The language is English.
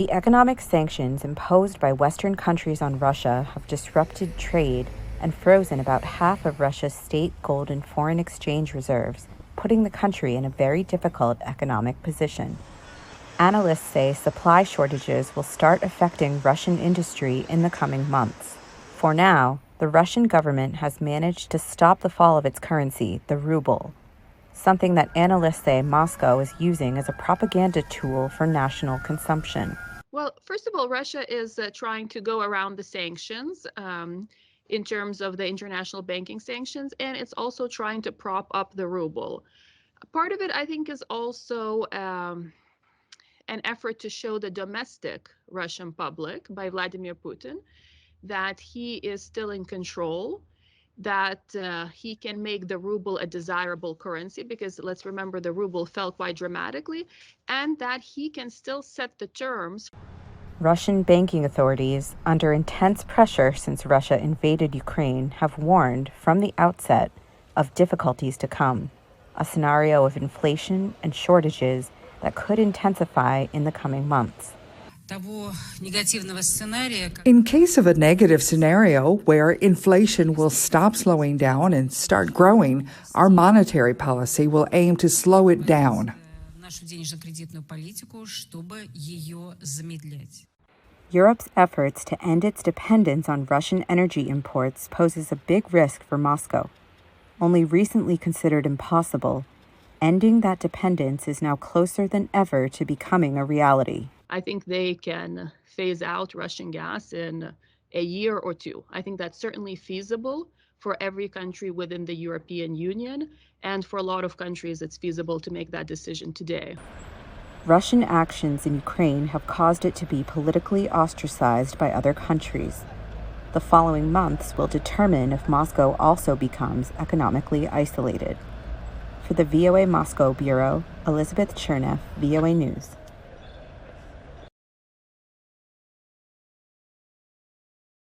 The economic sanctions imposed by Western countries on Russia have disrupted trade and frozen about half of Russia's state gold and foreign exchange reserves, putting the country in a very difficult economic position. Analysts say supply shortages will start affecting Russian industry in the coming months. For now, the Russian government has managed to stop the fall of its currency, the ruble, something that analysts say Moscow is using as a propaganda tool for national consumption. Well, first of all, Russia is trying to go around the sanctions in terms of the international banking sanctions, and it's also trying to prop up the ruble. Part of it, I think, is also an effort to show the domestic Russian public by Vladimir Putin that he is still in control, that he can make the ruble a desirable currency, because let's remember the ruble fell quite dramatically, and that he can still set the terms. Russian banking authorities, under intense pressure since Russia invaded Ukraine, have warned from the outset of difficulties to come, a scenario of inflation and shortages that could intensify in the coming months. In case of a negative scenario where inflation will stop slowing down and start growing, our monetary policy will aim to slow it down. Europe's efforts to end its dependence on Russian energy imports poses a big risk for Moscow. Only recently considered impossible, ending that dependence is now closer than ever to becoming a reality. I think they can phase out Russian gas in a year or two. I think that's certainly feasible for every country within the European Union, and for a lot of countries it's feasible to make that decision today. Russian actions in Ukraine have caused it to be politically ostracized by other countries. The following months will determine if Moscow also becomes economically isolated. For the VOA Moscow Bureau, Elizabeth Cherneff, VOA News.